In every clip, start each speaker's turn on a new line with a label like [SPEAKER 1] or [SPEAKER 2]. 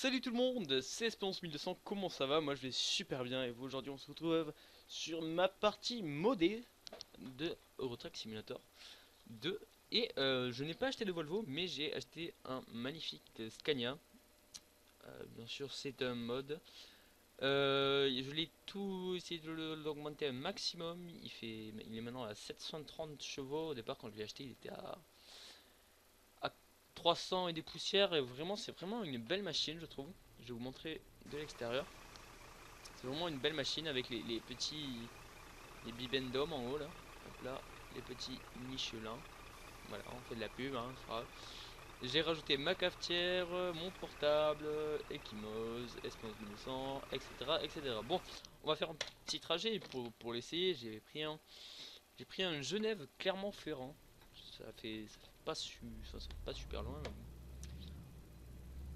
[SPEAKER 1] Salut tout le monde, c'est Espérance1200, comment ça va? Moi je vais super bien et vous aujourd'hui on se retrouve sur ma partie modée de Euro Truck Simulator 2. Et je n'ai pas acheté de Volvo mais j'ai acheté un magnifique Scania. Bien sûr c'est un mod. Je l'ai tout essayé de l'augmenter un maximum. Il est maintenant à 730 chevaux. Au départ quand je l'ai acheté il était à 300 et des poussières et vraiment c'est vraiment une belle machine je trouve. Je vais vous montrer de l'extérieur. C'est vraiment une belle machine avec les petits les bibendum en haut là. Hop là, les petits Michelin. Voilà, on fait de la pub, hein, c'est pas grave. J'ai rajouté ma cafetière, mon portable, Ekimos, Espérance 1200, etc., etc. Bon, on va faire un petit trajet pour l'essayer. J'ai pris un Genève Clermont-Ferrand. Ça fait pas, ça fait pas super loin.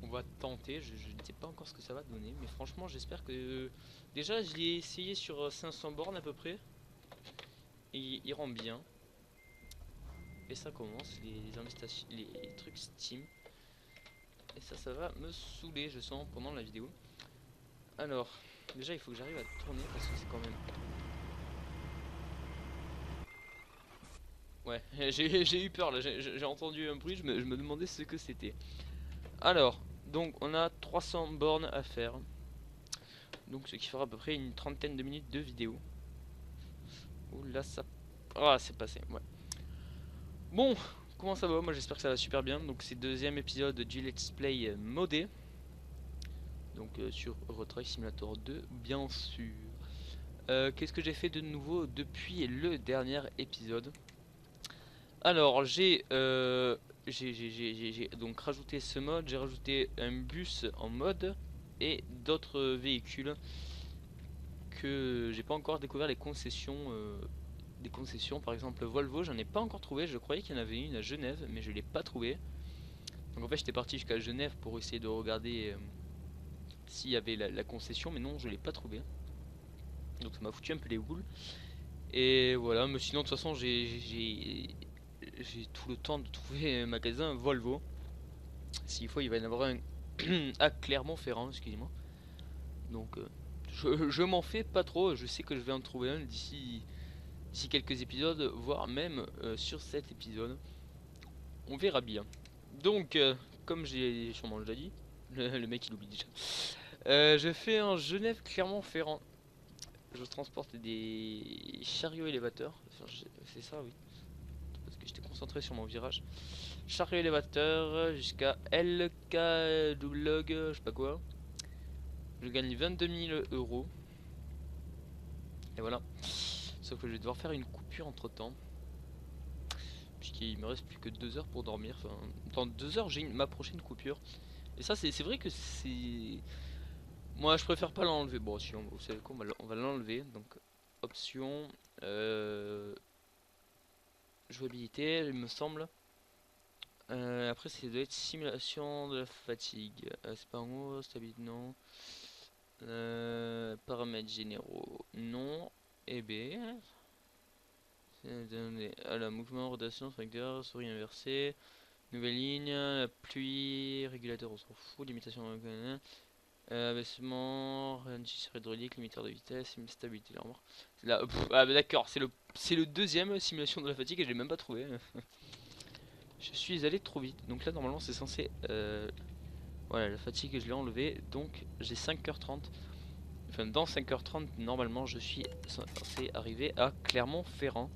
[SPEAKER 1] On va tenter, je ne sais pas encore ce que ça va donner, mais franchement j'espère que... Déjà je l'ai essayé sur 500 bornes à peu près, et il rend bien. Et ça commence, les invitations, les trucs Steam. Et ça va me saouler je sens pendant la vidéo. Alors, déjà il faut que j'arrive à tourner parce que c'est quand même... Ouais, j'ai eu peur là, j'ai entendu un bruit, je me demandais ce que c'était. Alors, donc on a 300 bornes à faire. Donc ce qui fera à peu près une trentaine de minutes de vidéo. Ouh là ça... Ah c'est passé, ouais. Bon, comment ça va? Moi j'espère que ça va super bien. Donc c'est le deuxième épisode du Let's Play modé. Donc sur Euro Truck Simulator 2, bien sûr. Qu'est-ce que j'ai fait de nouveau depuis le dernier épisode? Alors j'ai donc rajouté ce mode, j'ai rajouté un bus en mode et d'autres véhicules que j'ai pas encore découvert les concessions. Des concessions, par exemple Volvo, j'en ai pas encore trouvé. Je croyais qu'il y en avait une à Genève, mais je l'ai pas trouvé. Donc en fait, j'étais parti jusqu'à Genève pour essayer de regarder s'il y avait la concession, mais non, je l'ai pas trouvé. Donc ça m'a foutu un peu les boules. Et voilà, mais sinon de toute façon, j'ai tout le temps de trouver un magasin Volvo. S'il faut, il va y en avoir un à Clermont-Ferrand, excusez-moi. Donc je m'en fais pas trop. Je sais que je vais en trouver un d'ici quelques épisodes, voire même sur cet épisode. On verra bien. Donc, comme j'ai sûrement déjà dit, le mec il oublie déjà. Je fais un Genève Clermont-Ferrand. Je transporte des chariots élévateurs. Enfin, c'est ça, oui. Parce que j'étais concentré sur mon virage. Chariot élévateur jusqu'à LK je sais pas quoi. Je gagne 22 000 euros. Et voilà. Sauf que je vais devoir faire une coupure entre temps. Puisqu'il me reste plus que 2 heures pour dormir. Enfin, dans 2 heures, j'ai ma prochaine coupure. Et ça, c'est vrai que c'est... Moi, je préfère pas l'enlever. Bon, si vous savez quoi, on va l'enlever. Donc, option, jouabilité, il me semble. Après, ça doit être simulation de la fatigue. C'est pas en haut, stabilité, non. Paramètres généraux, non. Et B. Alors, mouvement, rotation, facteur, souris inversée. Nouvelle ligne, la pluie, régulateur, on s'en fout. Limitation, abaissement, ralentisseur hydraulique, limiteur de vitesse, stabilité de la remorque. Là, ah bah d'accord, c'est le deuxième simulation de la fatigue et je l'ai même pas trouvé. Je suis allé trop vite. Donc là normalement c'est censé voilà, la fatigue je l'ai enlevé. Donc j'ai 5h30. Enfin dans 5h30 normalement je suis censé arriver à Clermont-Ferrand.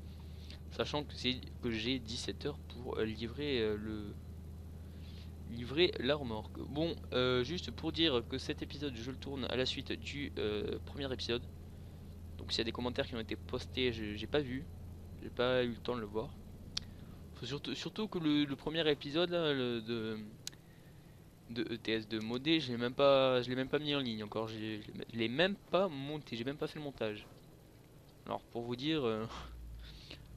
[SPEAKER 1] Sachant que j'ai 17h pour livrer la remorque. Bon, juste pour dire que cet épisode je le tourne à la suite du premier épisode. Donc s'il y a des commentaires qui ont été postés, j'ai pas vu, j'ai pas eu le temps de le voir. Faut surtout que le premier épisode là, de ETS de modé, je l'ai même pas mis en ligne encore, je l'ai même pas monté, j'ai même pas fait le montage. Alors pour vous dire,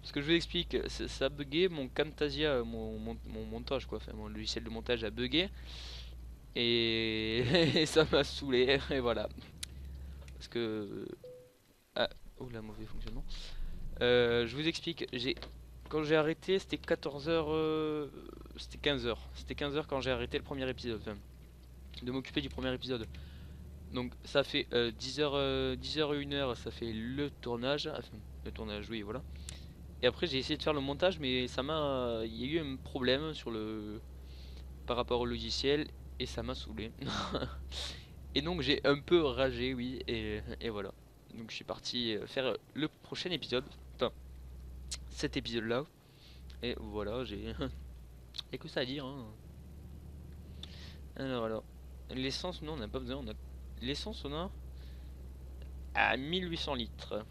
[SPEAKER 1] ce que je vous explique, ça a bugué mon Camtasia, mon montage quoi, enfin mon logiciel de montage a bugué. Et ça m'a saoulé, et voilà. Parce que... Ah, oh là, mauvais fonctionnement. Je vous explique, quand j'ai arrêté, c'était 14h... C'était 15h. C'était 15h quand j'ai arrêté le premier épisode. Enfin, de m'occuper du premier épisode. Donc ça fait 10h, 10h et 1h, ça fait le tournage. Enfin, le tournage, oui, voilà. Et après j'ai essayé de faire le montage, mais ça m'a... Il y a eu un problème sur le... par rapport au logiciel, et ça m'a saoulé. Et donc j'ai un peu ragé, oui, et voilà. Donc je suis parti faire le prochain épisode. Enfin, cet épisode-là. Et voilà, j'ai... Il n'y a que ça à dire, hein. Alors... L'essence, non, on n'a pas besoin. L'essence, on a à 1800 litres.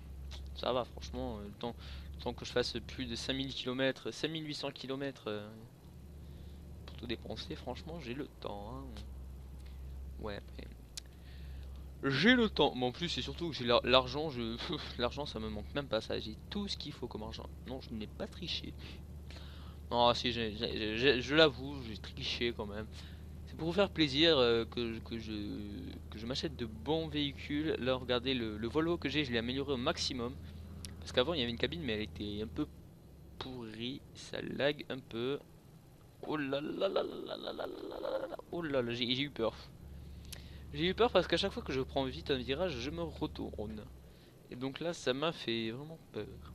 [SPEAKER 1] Ça va, franchement, le temps que je fasse plus de 5000 km, 5800 km pour tout dépenser, franchement, j'ai le temps, hein. Ouais, après... J'ai le temps, mais en plus c'est surtout que j'ai l'argent, l'argent ça me manque même pas, ça, j'ai tout ce qu'il faut comme argent. Non, je n'ai pas triché. Non, si, je l'avoue, j'ai triché quand même. C'est pour vous faire plaisir que je m'achète de bons véhicules. Là, regardez le Volvo que j'ai, je l'ai amélioré au maximum. Parce qu'avant, il y avait une cabine, mais elle était un peu pourrie. Ça lag un peu. Oh là là là là là là là là. Oh là là, j'ai eu peur. J'ai eu peur parce qu'à chaque fois que je prends vite un virage, je me retourne. Et donc là, ça m'a fait vraiment peur.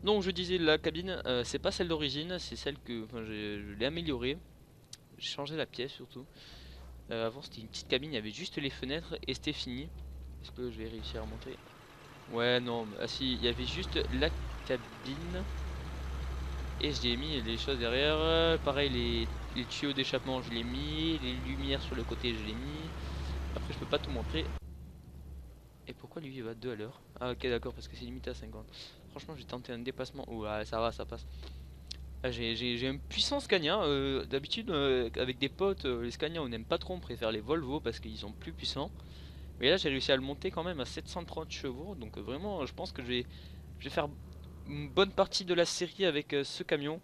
[SPEAKER 1] Donc je disais, la cabine, c'est pas celle d'origine, c'est celle que enfin, je l'ai améliorée. J'ai changé la pièce surtout. Avant c'était une petite cabine, il y avait juste les fenêtres et c'était fini. Est-ce que je vais réussir à remonter? Ouais, non, ah si, il y avait juste la cabine. Et j'ai mis les choses derrière. Pareil, les tuyaux d'échappement, je les ai mis. Les lumières sur le côté, je les ai mis. Après, je peux pas tout montrer. Et pourquoi lui il va 2 à l'heure? Ah, ok, d'accord, parce que c'est limité à 50. Franchement, j'ai tenté un dépassement. Ouais, ça va, ça passe. Ah, j'ai un puissant Scania. D'habitude, avec des potes, les Scania, on n'aime pas trop. On préfère les Volvo parce qu'ils sont plus puissants. Mais là, j'ai réussi à le monter quand même à 730 chevaux. Donc, vraiment, je pense que je vais faire une bonne partie de la série avec ce camion.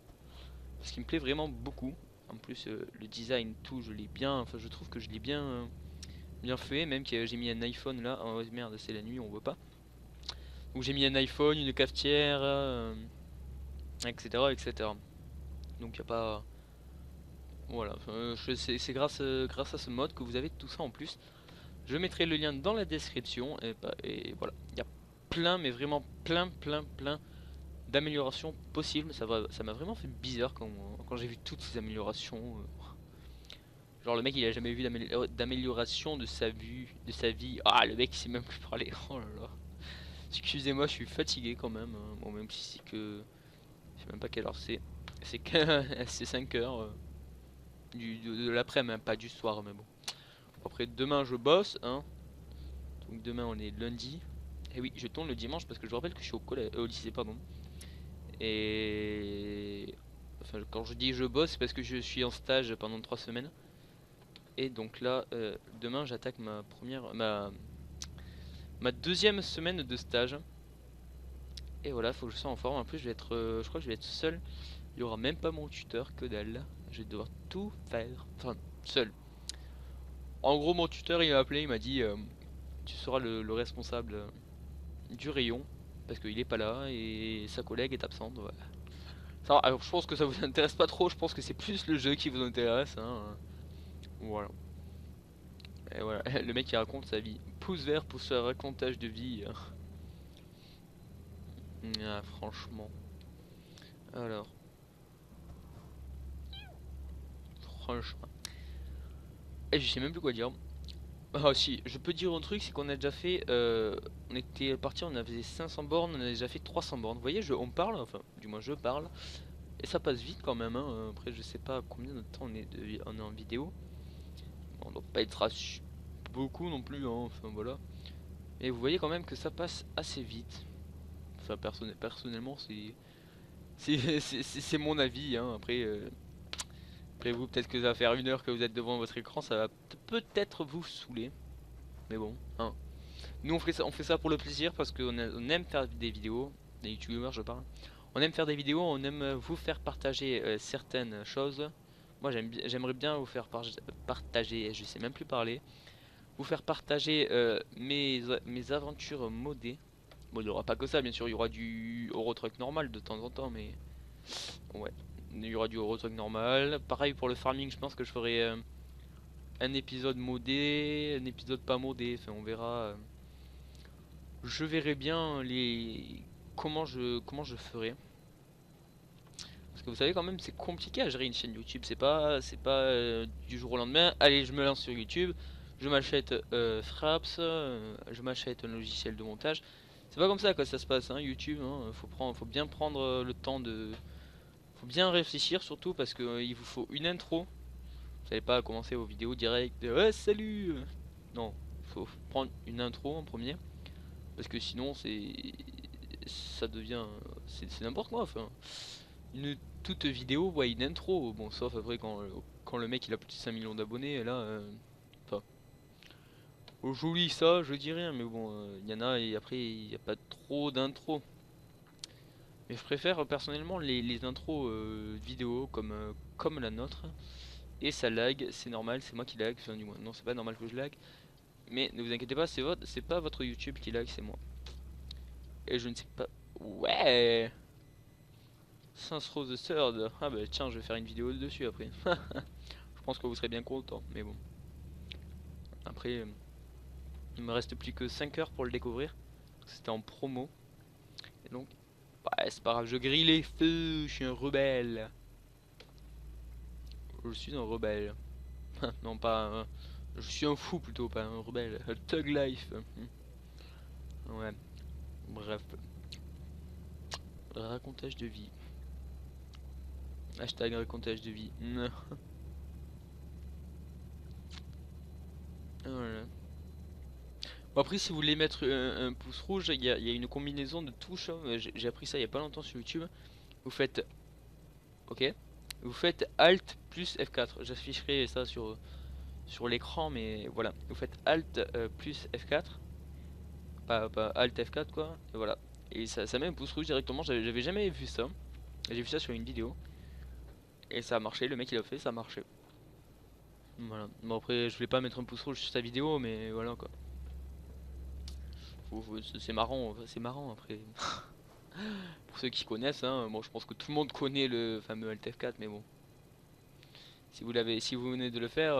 [SPEAKER 1] Parce qu'il me plaît vraiment beaucoup. En plus, le design, tout, je l'ai bien. Enfin, je trouve que je l'ai bien fait. Même que j'ai mis un iPhone là. Oh merde, c'est la nuit, on voit pas. Donc, j'ai mis un iPhone, une cafetière, etc., etc. Donc, il n'y a pas. Voilà, c'est grâce à ce mode que vous avez tout ça en plus. Je mettrai le lien dans la description. Et voilà, il y a plein, mais vraiment plein d'améliorations possibles. Ça m'a vraiment fait bizarre quand j'ai vu toutes ces améliorations. Genre le mec il a jamais vu d'amélioration de sa vie. Ah le mec il sait même plus parler. Oh là là. Excusez-moi, je suis fatigué quand même, hein. Bon même si c'est que je sais même pas quelle heure c'est. C'est c'est 5 heures de l'après-midi, même pas du soir, mais bon. Après demain je bosse, hein. Donc demain on est lundi. Et oui, je tourne le dimanche parce que je vous rappelle que je suis au lycée, pardon. Et enfin quand je dis je bosse, c'est parce que je suis en stage pendant 3 semaines. Et donc là, demain j'attaque ma deuxième semaine de stage. Et voilà, faut que je sois en forme. En plus, je crois que je vais être seul. Il y aura même pas mon tuteur, que dalle. Je vais devoir tout faire, enfin seul. En gros, mon tuteur il m'a appelé, il m'a dit tu seras le responsable du rayon parce qu'il est pas là et sa collègue est absente. Ouais. Ça, alors, je pense que ça vous intéresse pas trop. Je pense que c'est plus le jeu qui vous intéresse, hein. Voilà. Et voilà, le mec qui raconte sa vie. Pouce vert pour ce racontage de vie. Ah, franchement. Alors, franchement. Et je sais même plus quoi dire. Ah si, je peux dire un truc, c'est qu'on a déjà fait, on était parti, on avait 500 bornes, on a déjà fait 300 bornes. Vous voyez, on parle, enfin, du moins je parle, et ça passe vite quand même, hein. Après, je sais pas combien de temps on est en vidéo. On doit pas être beaucoup non plus, hein. Enfin voilà. Et vous voyez quand même que ça passe assez vite. Enfin, personnellement, c'est mon avis, hein. Après vous, peut-être que ça va faire 1 heure que vous êtes devant votre écran, ça va peut-être vous saouler. Mais bon, hein. Nous on fait ça pour le plaisir parce qu'on aime faire des vidéos, des youtubeurs je parle. On aime faire des vidéos, on aime vous faire partager certaines choses. Moi j'aimerais bien vous faire partager, je sais même plus parler. Vous faire partager mes aventures modées. Bon, il n'y aura pas que ça, bien sûr, il y aura du Eurotruck normal de temps en temps, mais ouais, il y aura du Eurotruck normal. Pareil pour le farming, je pense que je ferai un épisode modé, un épisode pas modé, enfin on verra. Je verrai bien les comment je ferai. Parce que vous savez quand même c'est compliqué à gérer une chaîne YouTube, c'est pas du jour au lendemain. Allez, je me lance sur YouTube, je m'achète Fraps, je m'achète un logiciel de montage. C'est pas comme ça que ça se passe hein, YouTube hein. Faut bien prendre le temps de faut bien réfléchir surtout parce que il vous faut une intro. Vous n'allez pas commencer vos vidéos direct de ouais, salut. Non, faut prendre une intro en premier parce que sinon ça devient c'est n'importe quoi enfin. Une toute vidéo ouais une intro bon sauf après quand le mec il a plus de 5 millions d'abonnés là enfin joli ça je dis rien mais bon il y en a et après il n'y a pas trop d'intro mais je préfère personnellement les intros vidéo comme la nôtre et ça lag c'est normal c'est moi qui lag enfin, du moins non c'est pas normal que je lag mais ne vous inquiétez pas c'est pas votre YouTube qui lag c'est moi et je ne sais pas ouais Saints Row the Third ah bah tiens je vais faire une vidéo dessus après je pense que vous serez bien content mais bon après il me reste plus que 5 heures pour le découvrir c'était en promo et donc ouais, c'est pas grave je grille les feux je suis un rebelle je suis un rebelle non pas je suis un fou plutôt pas un rebelle un thug life ouais bref racontage de vie hashtag racontage de vie voilà. Bon, après si vous voulez mettre un pouce rouge il y a une combinaison de touches hein. J'ai appris ça il y a pas longtemps sur YouTube vous faites ok vous faites Alt plus F4 j'afficherai ça sur l'écran mais voilà vous faites Alt plus F4 pas Alt F4 quoi et voilà et ça met un pouce rouge directement j'avais jamais vu ça j'ai vu ça sur une vidéo et ça a marché le mec il a fait ça a marché voilà bon après je voulais pas mettre un pouce rouge sur sa vidéo mais voilà quoi c'est marrant après pour ceux qui connaissent hein, bon je pense que tout le monde connaît le fameux Alt F4 mais bon si vous venez de le faire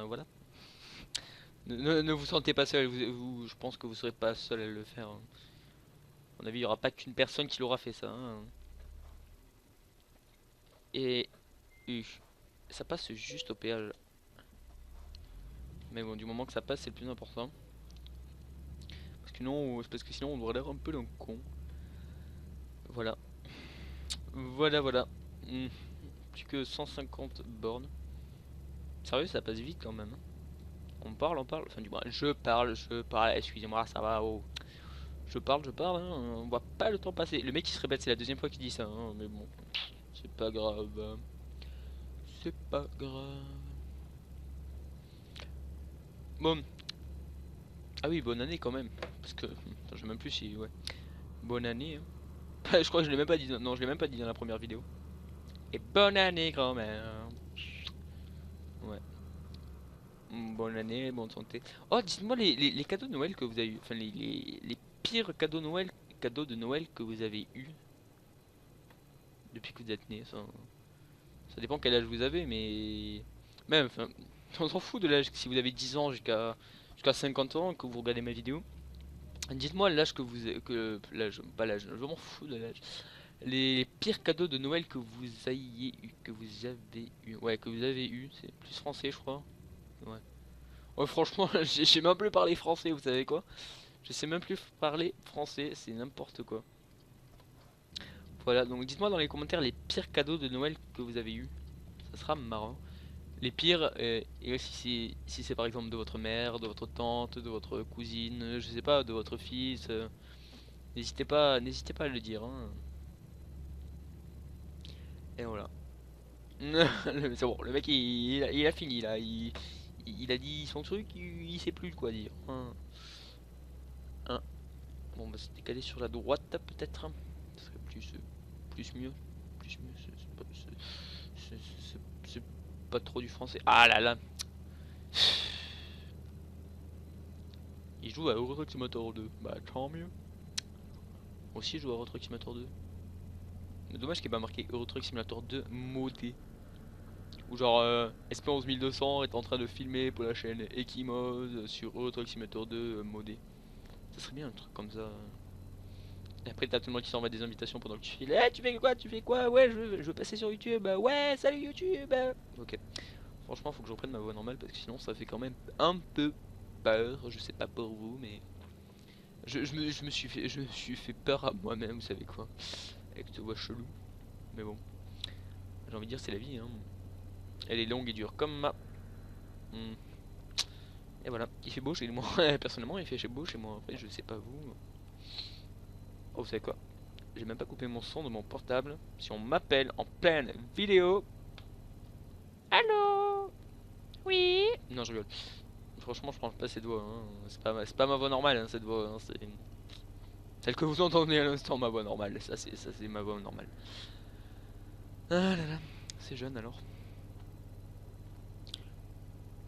[SPEAKER 1] voilà ne vous sentez pas seul je pense que vous serez pas seul à le faire hein. À mon avis il y aura pas qu'une personne qui l'aura fait ça hein. Et ça passe juste au péage. Mais bon, du moment que ça passe, c'est le plus important. Parce que sinon, on aurait l'air un peu d'un con. Voilà. Voilà. Plus que 150 bornes. Sérieux, ça passe vite quand même, hein. On parle. Enfin, du moins, je parle. Excusez-moi, ça va. Oh. Je parle. Hein. On voit pas le temps passer. Le mec, il se répète, c'est la deuxième fois qu'il dit ça. Hein. Mais bon, c'est pas grave. C'est pas grave. Bon. Ah oui, bonne année quand même. Parce que. Attends, je sais même plus si. Ouais. Bonne année. Hein. Je crois que je l'ai même pas dit. Non, je l'ai même pas dit dans la première vidéo. Et bonne année, grand-mère. Ouais. Bonne année, bonne santé. Oh, dites-moi les cadeaux de Noël que vous avez eu. Enfin, les pires cadeaux de Noël que vous avez eu depuis que vous êtes né. Ça dépend quel âge vous avez, mais. Même, enfin, on s'en fout de l'âge. Si vous avez 10 ans jusqu'à 50 ans que vous regardez ma vidéo. Dites-moi l'âge que vous que l'âge pas l'âge, je m'en fous de l'âge. Les pires cadeaux de Noël que vous ayez eu, que vous avez eu. Ouais, que vous avez eu, c'est plus français, je crois. Ouais. Ouais, franchement, j'ai sais même plus parler français, vous savez quoi? Je sais même plus parler français, c'est n'importe quoi. Voilà, donc dites-moi dans les commentaires les pires cadeaux de Noël que vous avez eu. Ça sera marrant. Les pires, et si c'est par exemple de votre mère, de votre tante, de votre cousine, je sais pas, de votre fils, n'hésitez pas à le dire. Hein. Et voilà. C'est bon, le mec il a fini là, il a dit son truc, il sait plus quoi dire. Hein. Bon bah c'est décalé sur la droite peut-être. Ce serait plus mieux. Plus mieux, c'est pas trop du français. Ah là là. Il joue à Euro Truck Simulator 2. Bah tant mieux. Moi aussi je joue à Euro Truck Simulator 2. Mais dommage qu'il n'y ait pas marqué Euro Truck Simulator 2 modé. Ou genre SP 11200 est en train de filmer pour la chaîne Ekimos sur Euro Truck Simulator 2 modé. Ça serait bien un truc comme ça. Et après t'as tout le monde qui s'envoie des invitations pendant que tu files. Eh, tu fais quoi? Tu fais quoi? Ouais, je veux passer sur YouTube. Ouais, salut YouTube. Ok. Franchement, faut que je reprenne ma voix normale parce que sinon ça fait quand même un peu peur. Je sais pas pour vous, mais je me suis fait peur à moi-même, vous savez quoi, avec cette voix chelou. Mais bon, j'ai envie de dire c'est la vie, hein. Elle est longue et dure comme ma. Hmm. Et voilà, il fait beau chez moi. Personnellement, il fait beau chez moi. Après, je sais pas vous. Oh, vous savez quoi? J'ai même pas coupé mon son de mon portable. Si on m'appelle en pleine vidéo. Allô? Oui? Non, je rigole. Franchement, je pense pas cette voix, hein. C'est pas ma voix normale, hein, cette voix, hein. C'est celle que vous entendez à l'instant, ma voix normale. Ça c'est ma voix normale. Ah là là, c'est jeune alors.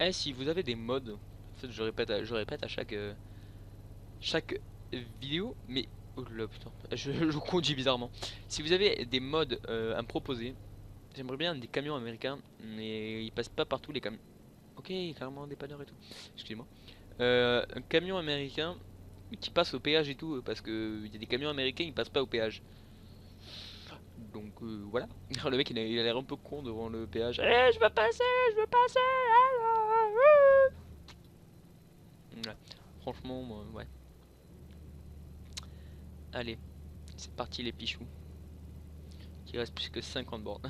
[SPEAKER 1] Eh, si vous avez des mods, en fait, je répète à chaque vidéo, mais oh là putain, je conduis bizarrement. Si vous avez des mods à me proposer, j'aimerais bien des camions américains, mais ils passent pas partout les camions. Ok, carrément dépanneur et tout. Excusez-moi. Un camion américain qui passe au péage et tout, parce que il y a des camions américains ils passent pas au péage. Donc voilà. Le mec il a l'air un peu con devant le péage. Allez, je veux passer, je veux passer. Ouais. Franchement, ouais. Allez, c'est parti les pichous. Il reste plus que 50 bornes.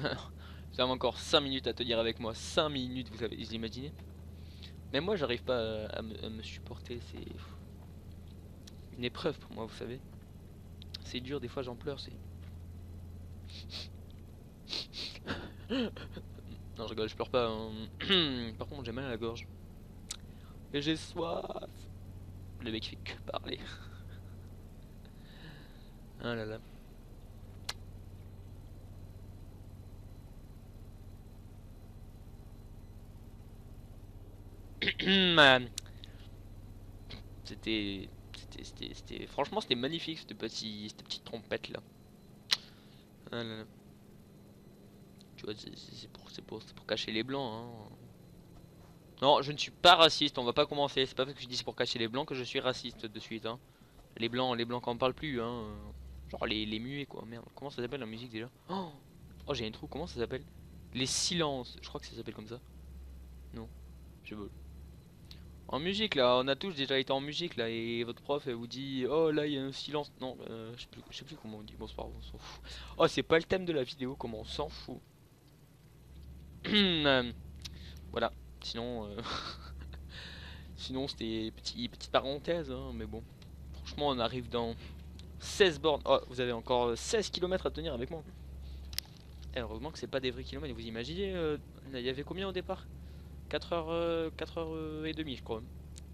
[SPEAKER 1] Vous avez encore 5 minutes à tenir avec moi. 5 minutes, vous imaginez? Mais moi, j'arrive pas à me supporter. C'est une épreuve pour moi, vous savez. C'est dur, des fois j'en pleure. C'est. Non, je rigole, je pleure pas, hein. Par contre, j'ai mal à la gorge. Et j'ai soif. Le mec fait que parler. Ah là là. Man. Franchement, c'était magnifique, cette petite trompette là. Ah là là. Tu vois, c'est pour cacher les blancs, hein. Non, je ne suis pas raciste, on va pas commencer. C'est pas parce que je dis c'est pour cacher les blancs que je suis raciste de suite, hein. Les blancs qu'on parle plus, hein. Genre les muets, quoi. Merde, comment ça s'appelle la musique déjà? Oh, j'ai un trou, comment ça s'appelle? Les silences, je crois que ça s'appelle comme ça. Non, je veux. En musique, là, on a tous déjà été en musique, là, et votre prof, elle vous dit, oh, là, il y a un silence. Non, je sais plus comment on dit. Bon, c'est pas grave, on s'en fout. Oh, c'est pas le thème de la vidéo, comment on s'en fout. Voilà, sinon, sinon c'était petite parenthèse, hein, mais bon. Franchement, on arrive dans 16 bornes. Oh, vous avez encore 16 kilomètres à tenir avec moi. Et heureusement que c'est pas des vrais kilomètres. Vous imaginez, il y avait combien au départ? 4h30, je crois.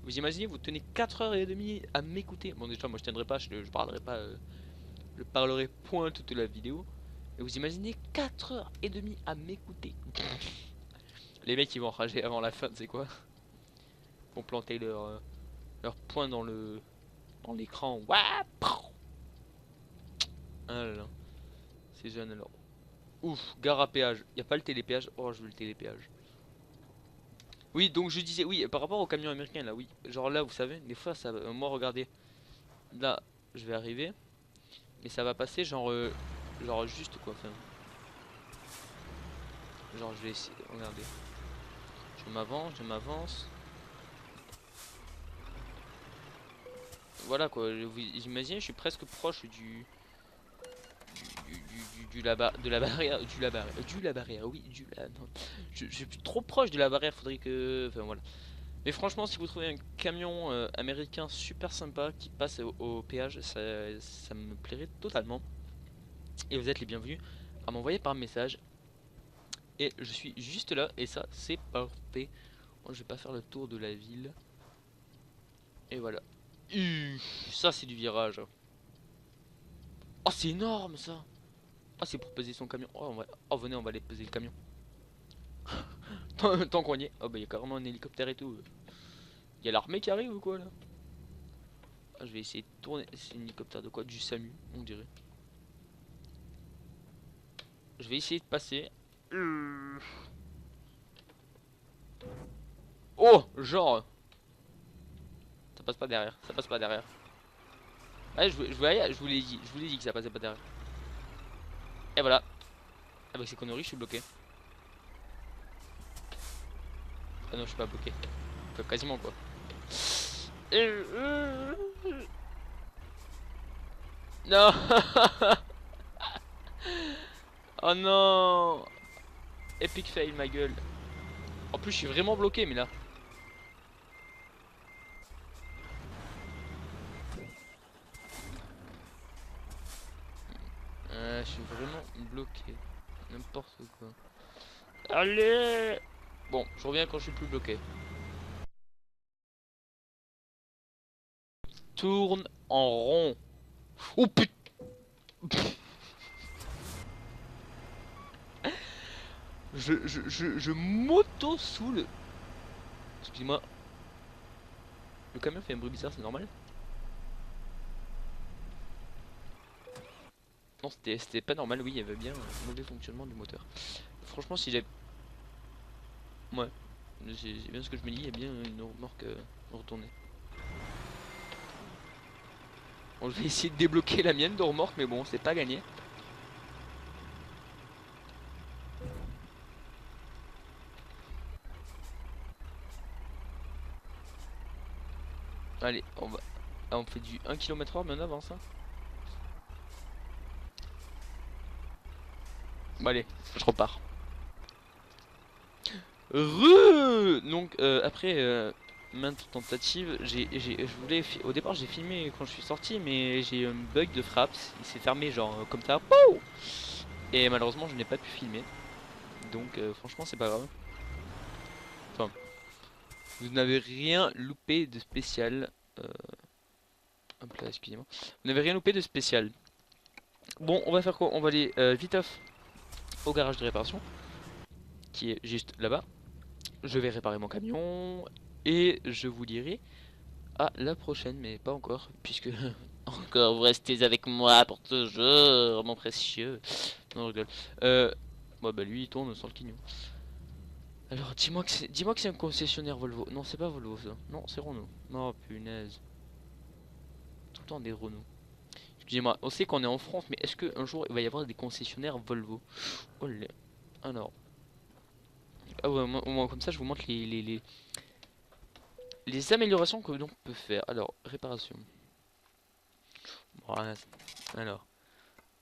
[SPEAKER 1] Vous imaginez, vous tenez 4h30 à m'écouter. Bon, déjà, moi je tiendrai pas, je parlerai pas, je parlerai point toute la vidéo. Et vous imaginez 4h30 à m'écouter. Les mecs, ils vont rager avant la fin, c'est quoi? Ils vont planter leur poing dans l'écran. Ouah. Ah là là, c'est jeune alors. Ouf, gare à péage. Y a pas le télépéage. Oh, je veux le télépéage. Oui, donc je disais, oui, par rapport au camion américain là, oui. Genre là, vous savez, des fois, ça, moi, regardez. Là, je vais arriver. Mais ça va passer, genre juste quoi. Enfin, genre, je vais essayer. Regardez. Je m'avance. Voilà quoi. Vous imaginez, je suis presque proche de la barrière, du la barrière, oui, non. Je suis trop proche de la barrière, faudrait que, enfin voilà. Mais franchement, si vous trouvez un camion américain super sympa qui passe au péage, ça me plairait totalement. Et vous êtes les bienvenus à m'envoyer par message. Et je suis juste là, et ça, c'est parfait. Moi, je vais pas faire le tour de la ville. Et voilà. Ça, c'est du virage. Oh, c'est énorme ça. Oh, c'est pour peser son camion. Oh, venez, on va aller peser le camion. Tant qu'on y est. Oh, bah, il y a carrément un hélicoptère et tout. Il y a l'armée qui arrive ou quoi là? Ah, je vais essayer de tourner. C'est un hélicoptère de quoi? Du SAMU, on dirait. Je vais essayer de passer. Oh, genre. Ça passe pas derrière, ça passe pas derrière. Ouais, je vous l'ai dit que ça passait pas derrière. Et voilà. Avec ces conneries, je suis bloqué. Ah non, je suis pas bloqué. Enfin, quasiment quoi. Non. Oh non. Epic fail, ma gueule. En plus, je suis vraiment bloqué, mais là. Je suis vraiment bloqué. N'importe quoi. Allez. Bon, je reviens quand je suis plus bloqué. Tourne en rond. Oh putain. Je m'auto-soule. Excusez-moi. Le camion fait un bruit bizarre, c'est normal? Non, c'était pas normal, oui, il y avait bien un mauvais fonctionnement du moteur. Franchement, si j'avais... Ouais, j'ai bien ce que je me dis, il y a bien une remorque retournée. Bon, je vais essayer de débloquer la mienne de remorque, mais bon, c'est pas gagné. Allez, on va... Ah, on fait du 1 km/h, mais on avance, hein. Bon, allez, je repars. Donc, après maintes tentatives, je voulais... Au départ, j'ai filmé quand je suis sorti, mais j'ai eu un bug de frappe. Il s'est fermé, genre, comme ça. Pouh. Et malheureusement, je n'ai pas pu filmer. Donc, franchement, c'est pas grave. Enfin, vous n'avez rien loupé de spécial. Euh, Hop là, excusez-moi. Vous n'avez rien loupé de spécial. Bon, on va faire quoi? On va aller vite off au garage de réparation, qui est juste là-bas. Je vais réparer mon camion et je vous dirai à la prochaine, mais pas encore, puisque encore vous restez avec moi pour toujours, mon précieux. Non, je rigole. Bon, bah lui il tourne sans le quignon. Alors dis-moi que c'est un concessionnaire Volvo. Non, c'est pas Volvo ça. Non, c'est Renault. Non, punaise. Tout le temps des Renault. Excusez-moi, on sait qu'on est en France, mais est-ce qu'un jour il va y avoir des concessionnaires Volvo? Oh là. Alors. Ah ouais, au moins comme ça je vous montre les améliorations que l'on peut faire. Alors, réparation. Voilà. Alors.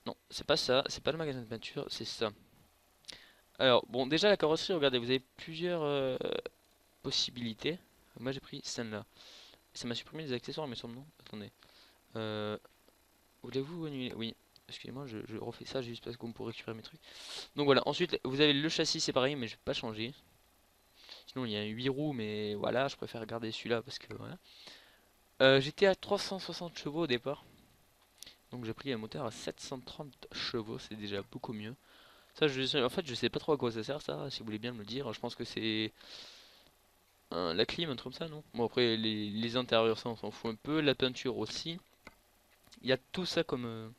[SPEAKER 1] Non, c'est pas ça, c'est pas le magasin de peinture, c'est ça. Alors, bon, déjà la carrosserie, regardez, vous avez plusieurs possibilités. Moi j'ai pris celle-là. Ça m'a supprimé des accessoires, mais semble non. Attendez. Euh, Voulez-vous annuler? Oui. Excusez-moi, je refais ça juste parce qu'on pourrait récupérer mes trucs. Donc voilà, ensuite vous avez le châssis, c'est pareil, mais je vais pas changer. Sinon il y a 8 roues, mais voilà, je préfère garder celui-là parce que voilà. J'étais à 360 chevaux au départ. Donc j'ai pris un moteur à 730 chevaux, c'est déjà beaucoup mieux. Ça, en fait, je sais pas trop à quoi ça sert ça, si vous voulez bien me le dire. Je pense que c'est la clim, un truc comme ça, non? Bon, après, les intérieurs, ça, on s'en fout un peu. La peinture aussi. Il y a tout ça comme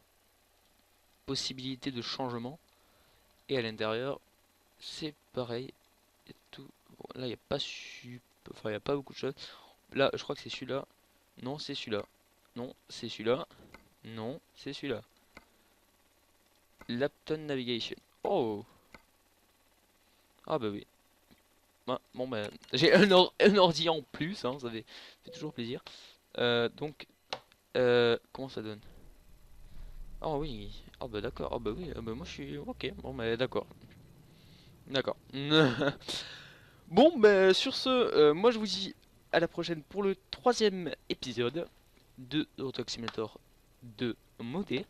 [SPEAKER 1] possibilité de changement. Et à l'intérieur, c'est pareil. Il y a tout... Bon, là, il n'y a pas enfin, il y a pas beaucoup de choses. Là, je crois que c'est celui-là. Non, c'est celui-là. Non, c'est celui-là. Non, c'est celui-là. Lapton Navigation. Oh! Ah bah oui. Ah, bon bah, j'ai un ordi en plus, hein, fait toujours plaisir. Donc, comment ça donne? Oh oui, oh bah d'accord, oh bah oui, ah bah moi je suis... Ok, bon bah d'accord. D'accord. Bon bah sur ce, moi je vous dis à la prochaine pour le troisième épisode de Euro Simulator 2 modé.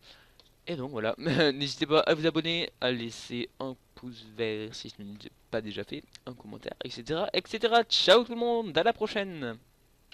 [SPEAKER 1] Et donc voilà, n'hésitez pas à vous abonner, à laisser un pouce vert si ce n'est pas déjà fait, un commentaire, etc. etc. Ciao tout le monde, à la prochaine!